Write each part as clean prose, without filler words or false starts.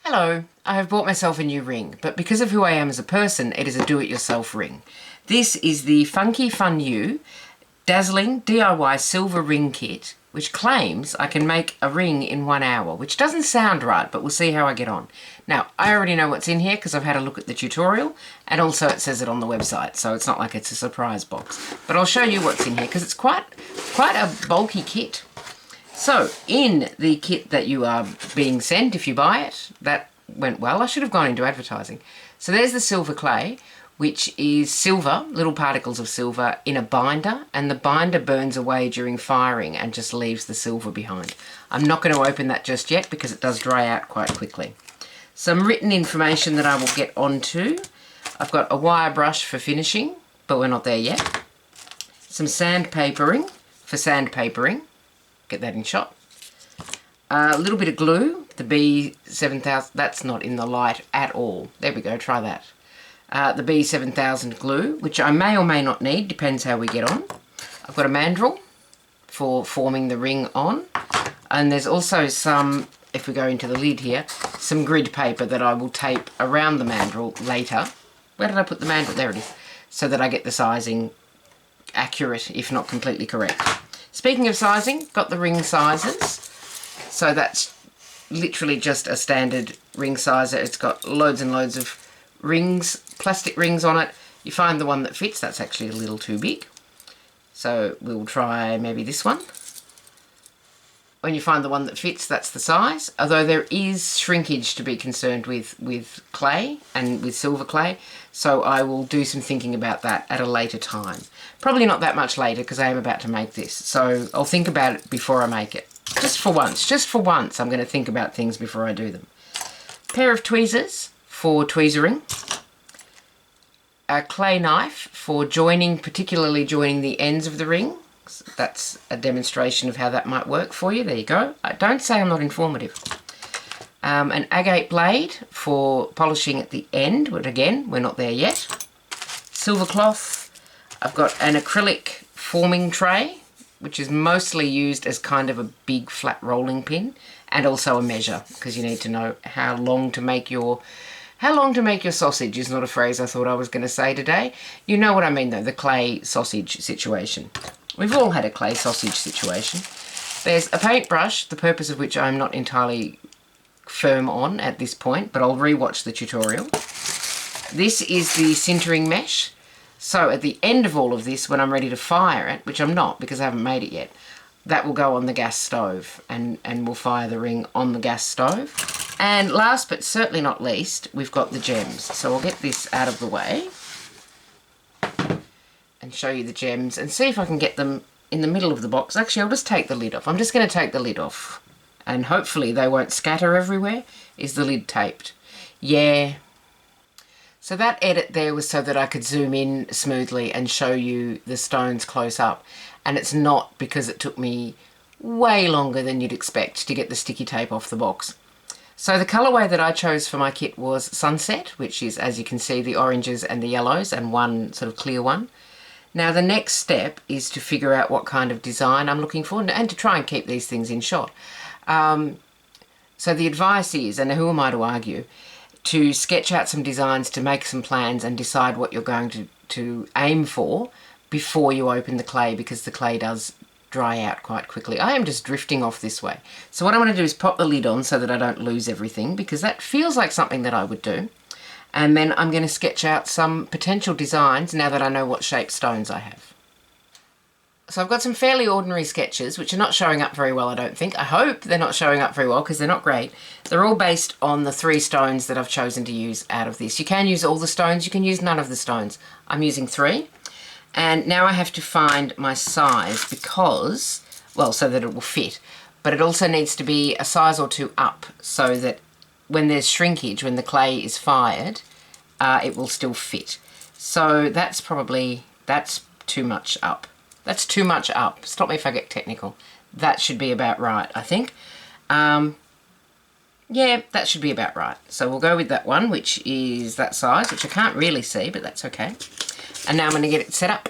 Hello, I have bought myself a new ring, but because of who I am as a person, it is a do-it-yourself ring. This is the FunkyFunYou Dazzling DIY Silver Ring Kit, which claims I can make a ring in 1 hour, which doesn't sound right, but we'll see how I get on. Now, I already know what's in here because I've had a look at the tutorial, and also it says it on the website, so it's not like it's a surprise box. But I'll show you what's in here because it's quite a bulky kit. So, in the kit that you are being sent, if you buy it, that went well. I should have gone into advertising. So there's the silver clay, which is silver, little particles of silver, in a binder, and the binder burns away during firing and just leaves the silver behind. I'm not going to open that just yet because it does dry out quite quickly. Some written information that I will get onto. I've got a wire brush for finishing, but we're not there yet. Some sandpapering for sandpapering. Get that in shot. A little bit of glue, the B7000, that's not in the light at all. There we go, try that. The B7000 glue, which I may or may not need, depends how we get on. I've got a mandrel for forming the ring on. And there's also some, if we go into the lid here, some grid paper that I will tape around the mandrel later. Where did I put the mandrel? There it is. So that I get the sizing accurate, if not completely correct. Speaking of sizing, got the ring sizes. So that's literally just a standard ring sizer. It's got loads and loads of rings, plastic rings on it. You find the one that fits. That's actually a little too big. So we'll try maybe this one. When you find the one that fits, that's the size. Although there is shrinkage to be concerned with clay and with silver clay. So I will do some thinking about that at a later time. Probably not that much later because I am about to make this. So I'll think about it before I make it. Just for once, I'm going to think about things before I do them. Pair of tweezers for tweezering. A clay knife for joining, particularly joining the ends of the ring. That's a demonstration of how that might work for you. There you go. Don't say I'm not informative. An agate blade for polishing at the end, but again, we're not there yet. Silver cloth. I've got an acrylic forming tray, which is mostly used as kind of a big flat rolling pin, and also a measure, because you need to know how long to make your sausage is not a phrase I thought I was going to say today. You know what I mean though, the clay sausage situation. We've all had a clay sausage situation. There's a paintbrush, the purpose of which I'm not entirely firm on at this point, but I'll re-watch the tutorial. This is the sintering mesh. So at the end of all of this, when I'm ready to fire it, which I'm not because I haven't made it yet, that will go on the gas stove and we'll fire the ring on the gas stove. And last but certainly not least, we've got the gems. So I'll get this out of the way and show you the gems and see if I can get them in the middle of the box. Actually, I'll just take the lid off. I'm just going to take the lid off and hopefully they won't scatter everywhere. Is the lid taped? Yeah. So that edit there was so that I could zoom in smoothly and show you the stones close up. And it's not because it took me way longer than you'd expect to get the sticky tape off the box. So the colourway that I chose for my kit was Sunset, which is, as you can see, the oranges and the yellows and one sort of clear one. Now the next step is to figure out what kind of design I'm looking for and to try and keep these things in shot. So the advice is, and who am I to argue, to sketch out some designs, to make some plans and decide what you're going to aim for before you open the clay, because the clay does dry out quite quickly. I am just drifting off this way. So what I want to do is pop the lid on so that I don't lose everything, because that feels like something that I would do. And then I'm going to sketch out some potential designs now that I know what shape stones I have. So I've got some fairly ordinary sketches, which are not showing up very well, I don't think. I hope they're not showing up very well because they're not great. They're all based on the 3 stones that I've chosen to use out of this. You can use all the stones, you can use none of the stones. I'm using 3. And now I have to find my size because, well, so that it will fit. But it also needs to be a size or 2 up so that when there's shrinkage, when the clay is fired, it will still fit. So that's too much up. That's too much up. Stop me if I get technical. That should be about right, I think. Yeah, that should be about right. So we'll go with that one, which is that size, which I can't really see, but that's okay. And now I'm going to get it set up.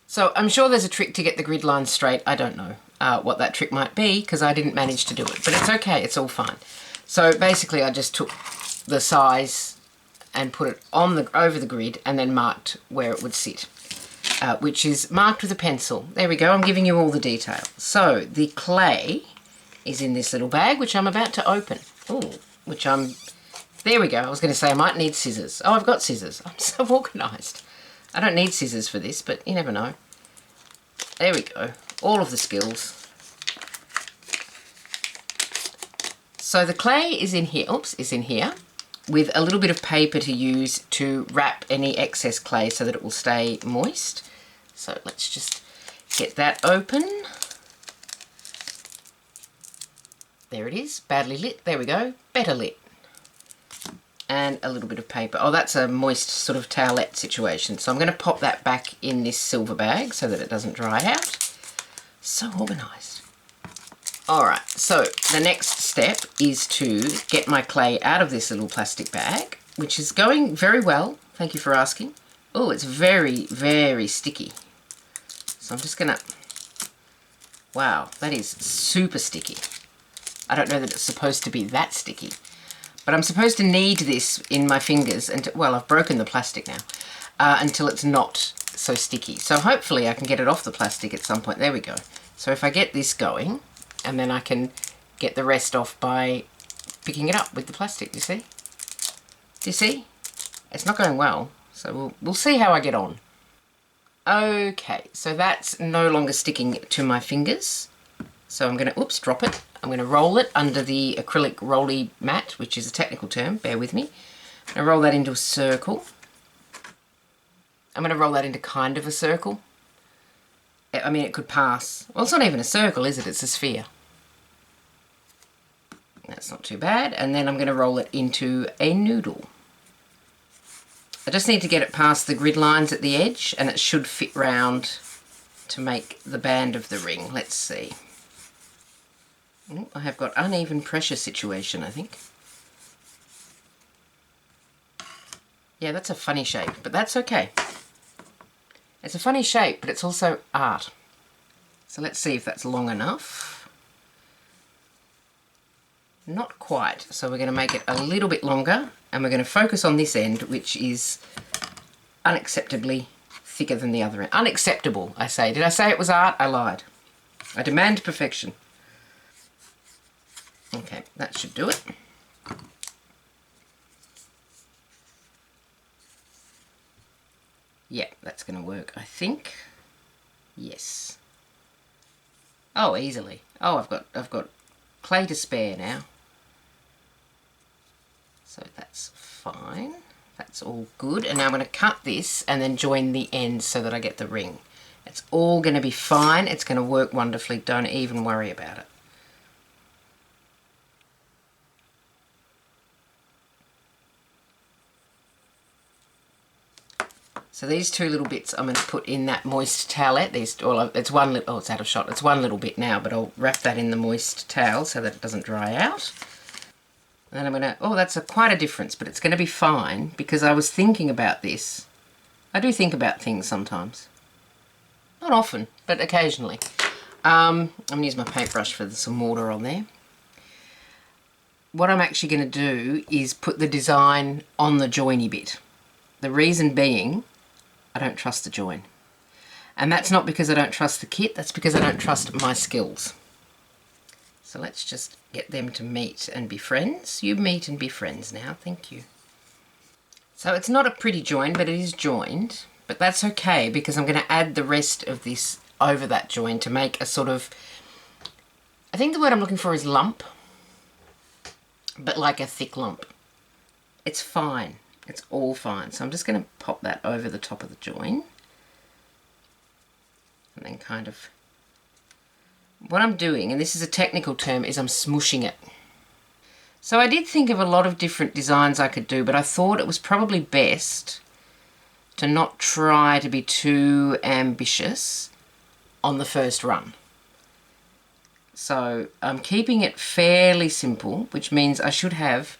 So I'm sure there's a trick to get the grid lines straight. I don't know what that trick might be because I didn't manage to do it, but it's okay. It's all fine. So basically I just took the size and put it on over the grid and then marked where it would sit, which is marked with a pencil. There we go, I'm giving you all the detail. So the clay is in this little bag, which I'm about to open. Oh, there we go. I was going to say I might need scissors. Oh, I've got scissors. I'm so organised. I don't need scissors for this, but you never know. There we go. All of the skills. So the clay is in here, is in here, with a little bit of paper to use to wrap any excess clay so that it will stay moist. So let's just get that open. There it is, badly lit. There we go, better lit. And a little bit of paper. Oh, that's a moist sort of towelette situation. So I'm going to pop that back in this silver bag so that it doesn't dry out. So organised. Alright, so the next step is to get my clay out of this little plastic bag, which is going very well. Thank you for asking. Oh, it's very, very sticky. So I'm just going to... Wow, that is super sticky. I don't know that it's supposed to be that sticky. But I'm supposed to knead this in my fingers, and well, I've broken the plastic now, until it's not so sticky. So hopefully I can get it off the plastic at some point. There we go. So if I get this going, and then I can get the rest off by picking it up with the plastic, you see? Do you see? It's not going well, so we'll see how I get on. Okay, so that's no longer sticking to my fingers. So I'm going to, oops, drop it. I'm going to roll it under the acrylic rolly mat, which is a technical term, bear with me. I'm going to roll that into a circle. I'm going to roll that into kind of a circle. I mean, it could pass. Well, it's not even a circle, is it? It's a sphere. That's not too bad. And then I'm going to roll it into a noodle. I just need to get it past the grid lines at the edge, and it should fit round to make the band of the ring. Let's see. Ooh, I have got uneven pressure situation, I think. Yeah, that's a funny shape, but that's okay. It's a funny shape, but it's also art. So let's see if that's long enough. Not quite, so we're going to make it a little bit longer, and we're going to focus on this end, which is unacceptably thicker than the other end. Unacceptable, I say. Did I say it was art? I lied. I demand perfection. Okay, that should do it. Yeah, that's going to work, I think. Yes. Oh, easily. Oh, I've got clay to spare now. So that's fine. That's all good. And now I'm going to cut this and then join the ends so that I get the ring. It's all going to be fine. It's going to work wonderfully. Don't even worry about it. So these two little bits I'm going to put in that moist towelette. It's one little, oh, it's out of shot. It's one little bit now, but I'll wrap that in the moist towel so that it doesn't dry out. And then I'm going to, oh, that's quite a difference, but it's going to be fine because I was thinking about this. I do think about things sometimes. Not often, but occasionally. I'm going to use my paintbrush for some water on there. What I'm actually going to do is put the design on the joiny bit. The reason being, I don't trust the join. And that's not because I don't trust the kit, that's because I don't trust my skills. So let's just get them to meet and be friends. You meet and be friends now, thank you. So it's not a pretty join, but it is joined. But that's okay because I'm going to add the rest of this over that join to make a sort of, I think the word I'm looking for is lump, but like a thick lump. It's fine. It's all fine. So I'm just going to pop that over the top of the join. And then kind of... What I'm doing, and this is a technical term, is I'm smooshing it. So I did think of a lot of different designs I could do, but I thought it was probably best to not try to be too ambitious on the first run. So I'm keeping it fairly simple, which means I should have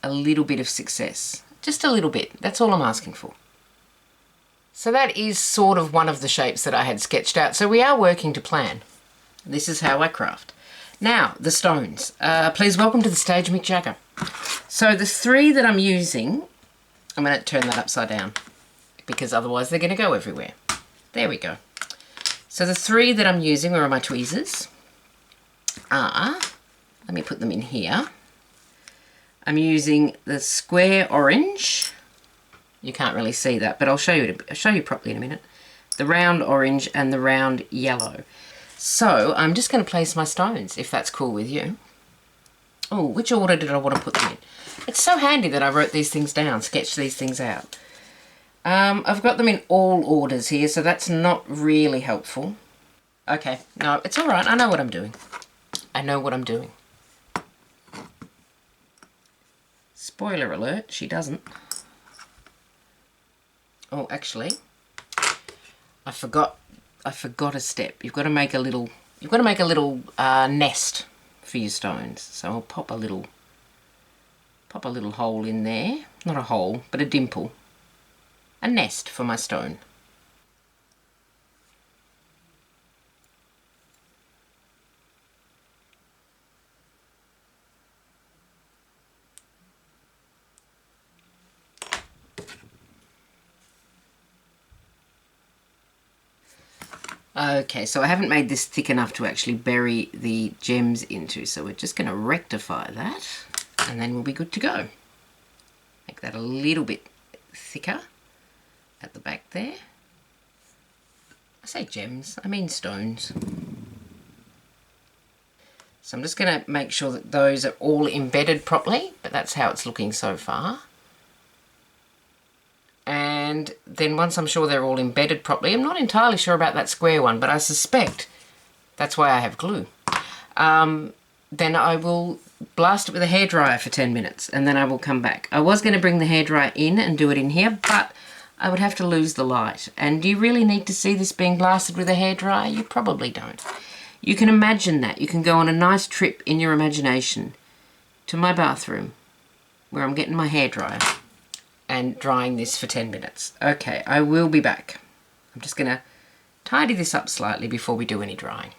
a little bit of success. Just a little bit. That's all I'm asking for. So that is sort of one of the shapes that I had sketched out. So we are working to plan. This is how I craft. Now, the stones. Please welcome to the stage, Mick Jagger. So the 3 that I'm using, I'm going to turn that upside down because otherwise they're going to go everywhere. There we go. So the 3 that I'm using, where are my tweezers, are, let me put them in here. I'm using the square orange. You can't really see that, but I'll show you properly in a minute. The round orange and the round yellow. So I'm just going to place my stones, if that's cool with you. Oh, which order did I want to put them in? It's so handy that I wrote these things down, sketched these things out. I've got them in all orders here, so that's not really helpful. Okay, no, it's all right. I know what I'm doing. I know what I'm doing. Spoiler alert, she doesn't. Oh, actually, I forgot a step. You've got to make a little nest for your stones. So I'll pop a little hole in there. Not a hole, but a dimple. A nest for my stone. Okay, so I haven't made this thick enough to actually bury the gems into, so we're just going to rectify that, and then we'll be good to go. Make that a little bit thicker at the back there. I say gems, I mean stones. So I'm just going to make sure that those are all embedded properly, but that's how it's looking so far. And then once I'm sure they're all embedded properly, I'm not entirely sure about that square one, but I suspect that's why I have glue. Then I will blast it with a hairdryer for 10 minutes and then I will come back. I was going to bring the hairdryer in and do it in here, but I would have to lose the light. And do you really need to see this being blasted with a hairdryer? You probably don't. You can imagine that. You can go on a nice trip in your imagination to my bathroom where I'm getting my hairdryer and drying this for 10 minutes. Okay, I will be back. I'm just going to tidy this up slightly before we do any drying.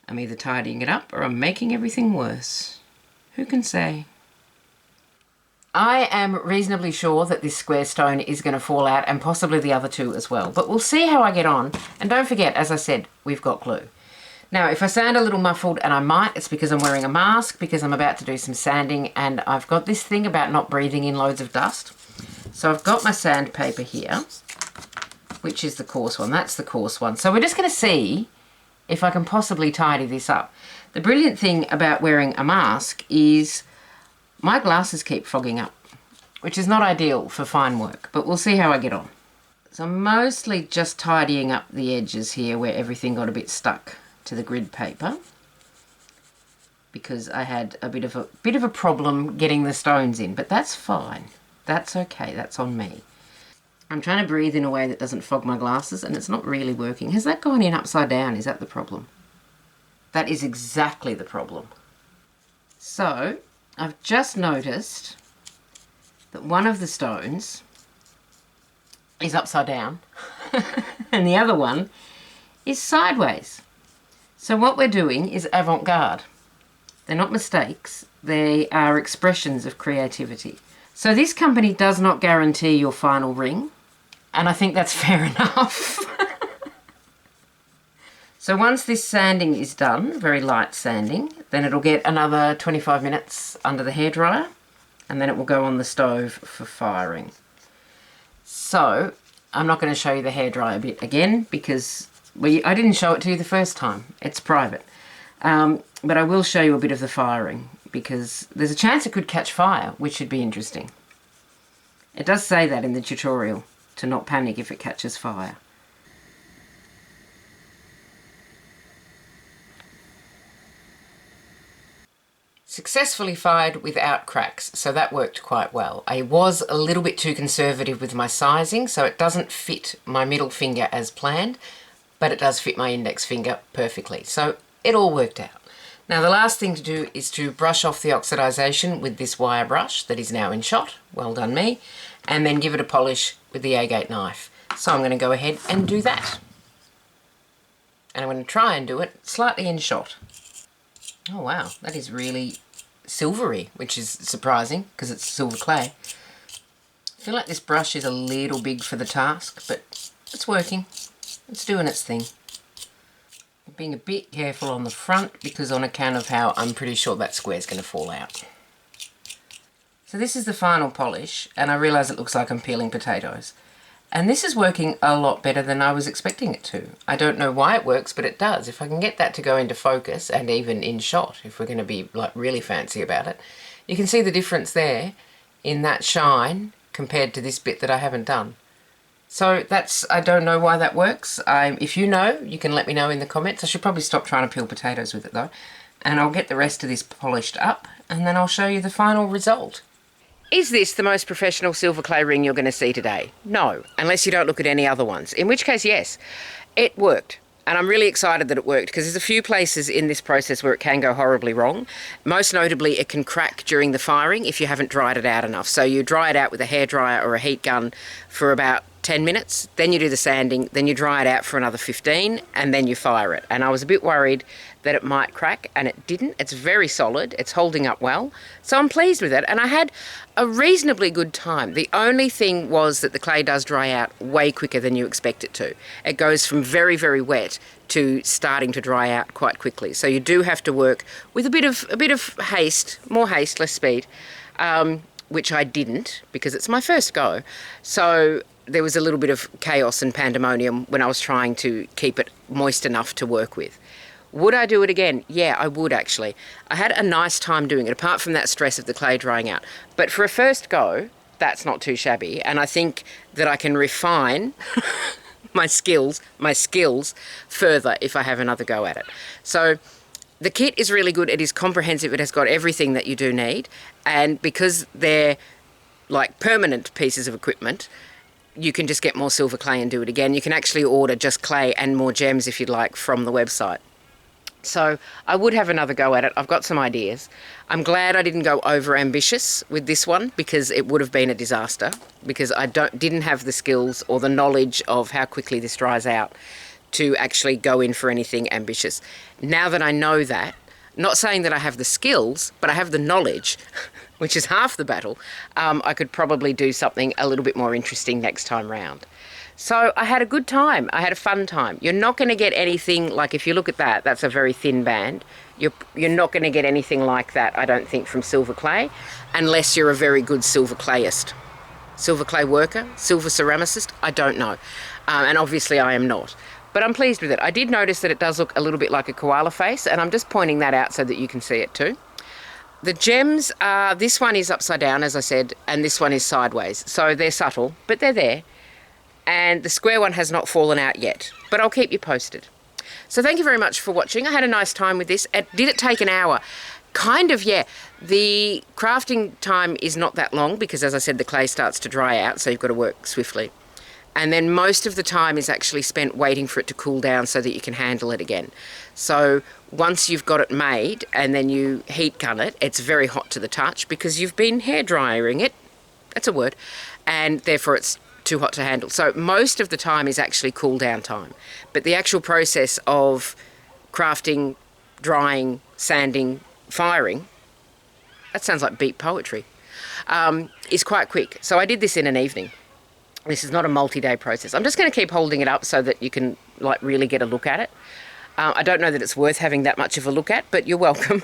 I'm either tidying it up or I'm making everything worse. Who can say? I am reasonably sure that this square stone is going to fall out and possibly the other 2 as well. But we'll see how I get on. And don't forget, as I said, we've got glue. Now, if I sound a little muffled, and I might, it's because I'm wearing a mask, because I'm about to do some sanding, and I've got this thing about not breathing in loads of dust. So I've got my sandpaper here, which is the coarse one. That's the coarse one. So we're just going to see if I can possibly tidy this up. The brilliant thing about wearing a mask is my glasses keep fogging up, which is not ideal for fine work, but we'll see how I get on. So I'm mostly just tidying up the edges here where everything got a bit stuck to the grid paper because I had a bit of a problem getting the stones in, but that's fine. That's okay. That's on me. I'm trying to breathe in a way that doesn't fog my glasses and it's not really working. Has that gone in upside down? Is that the problem? That is exactly the problem. So I've just noticed that one of the stones is upside down and the other one is sideways. So what we're doing is avant-garde. They're not mistakes, they are expressions of creativity. So this company does not guarantee your final ring, and I think that's fair enough. So once this sanding is done, very light sanding, then it'll get another 25 minutes under the hairdryer, and then it will go on the stove for firing. So I'm not going to show you the hairdryer bit again because I didn't show it to you the first time. It's private. But I will show you a bit of the firing because there's a chance it could catch fire, which should be interesting. It does say that in the tutorial, to not panic if it catches fire. Successfully fired without cracks, so that worked quite well. I was a little bit too conservative with my sizing, so it doesn't fit my middle finger as planned, but it does fit my index finger perfectly. So it all worked out. Now the last thing to do is to brush off the oxidization with this wire brush that is now in shot. Well done me. And then give it a polish with the agate knife. So I'm going to go ahead and do that. And I'm going to try and do it slightly in shot. Oh wow, that is really silvery, which is surprising because it's silver clay. I feel like this brush is a little big for the task, but it's working. It's doing its thing. I'm being a bit careful on the front because on account of how I'm pretty sure that square is going to fall out. So this is the final polish, and I realise it looks like I'm peeling potatoes. And this is working a lot better than I was expecting it to. I don't know why it works, but it does. If I can get that to go into focus and even in shot, if we're going to be like really fancy about it, you can see the difference there in that shine compared to this bit that I haven't done. So that's, I don't know why that works. If you know, you can let me know in the comments. I should probably stop trying to peel potatoes with it though. And I'll get the rest of this polished up and then I'll show you the final result. Is this the most professional silver clay ring you're going to see today? No, unless you don't look at any other ones. In which case, yes, it worked. And I'm really excited that it worked because there's a few places in this process where it can go horribly wrong. Most notably, it can crack during the firing if you haven't dried it out enough. So you dry it out with a hairdryer or a heat gun for about 10 minutes, then you do the sanding, then you dry it out for another 15, and then you fire it. And I was a bit worried that it might crack, and it didn't. It's very solid. It's holding up well. So I'm pleased with it, and I had a reasonably good time. The only thing was that the clay does dry out way quicker than you expect it to. It goes from very, very wet to starting to dry out quite quickly. So you do have to work with a bit of haste, more haste, less speed, which I didn't because it's my first go. So there was a little bit of chaos and pandemonium when I was trying to keep it moist enough to work with. Would I do it again? Yeah, I would actually. I had a nice time doing it, apart from that stress of the clay drying out. But for a first go, that's not too shabby. And I think that I can refine my skills further if I have another go at it. So the kit is really good. It is comprehensive. It has got everything that you do need. And because they're like permanent pieces of equipment, you can just get more silver clay and do it again. You can actually order just clay and more gems if you'd like from the website. So I would have another go at it. I've got some ideas. I'm glad I didn't go over ambitious with this one because it would have been a disaster because I didn't have the skills or the knowledge of how quickly this dries out to actually go in for anything ambitious. Now that I know that, not saying that I have the skills, but I have the knowledge, which is half the battle, I could probably do something a little bit more interesting next time round. So I had a good time. I had a fun time. You're not going to get anything like, if you look at that, that's a very thin band. You're not going to get anything like that, I don't think, from silver clay, unless you're a very good silver clayist. Silver clay worker, silver ceramicist, I don't know. And obviously I am not. But I'm pleased with it. I did notice that it does look a little bit like a koala face, and I'm just pointing that out so that you can see it too. The gems are, this one is upside down, as I said, and this one is sideways. So they're subtle, but they're there. And the square one has not fallen out yet, but I'll keep you posted. So thank you very much for watching. I had a nice time with this. Did it take an hour? Kind of, yeah. The crafting time is not that long because, as I said, the clay starts to dry out, so you've got to work swiftly. And then most of the time is actually spent waiting for it to cool down so that you can handle it again. So once you've got it made and then you heat gun it, it's very hot to the touch because you've been hair drying it. That's a word. And therefore it's too hot to handle. So most of the time is actually cool down time. But the actual process of crafting, drying, sanding, firing, that sounds like beat poetry, is quite quick. So I did this in an evening. This is not a multi-day process. I'm just going to keep holding it up so that you can like really get a look at it. I don't know that it's worth having that much of a look at, but you're welcome.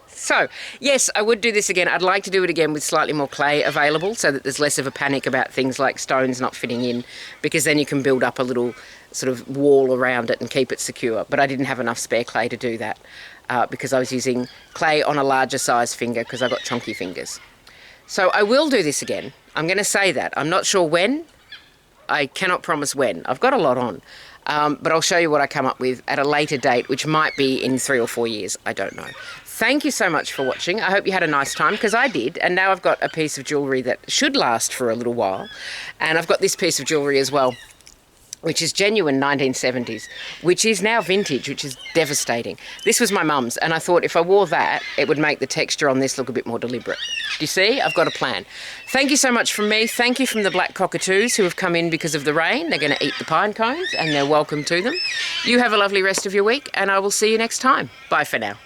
So, yes, I would do this again. I'd like to do it again with slightly more clay available so that there's less of a panic about things like stones not fitting in, because then you can build up a little sort of wall around it and keep it secure. But I didn't have enough spare clay to do that because I was using clay on a larger size finger because I've got chunky fingers. So I will do this again. I'm going to say that. I'm not sure when. I cannot promise when. I've got a lot on. But I'll show you what I come up with at a later date, which might be in 3 or 4 years. I don't know. Thank you so much for watching. I hope you had a nice time, because I did. And now I've got a piece of jewellery that should last for a little while. And I've got this piece of jewellery as well. which is genuine 1970s, which is now vintage, which is devastating. This was my mum's, and I thought if I wore that, it would make the texture on this look a bit more deliberate. Do you see? I've got a plan. Thank you so much from me. Thank you from the black cockatoos who have come in because of the rain. They're going to eat the pine cones, and they're welcome to them. You have a lovely rest of your week, and I will see you next time. Bye for now.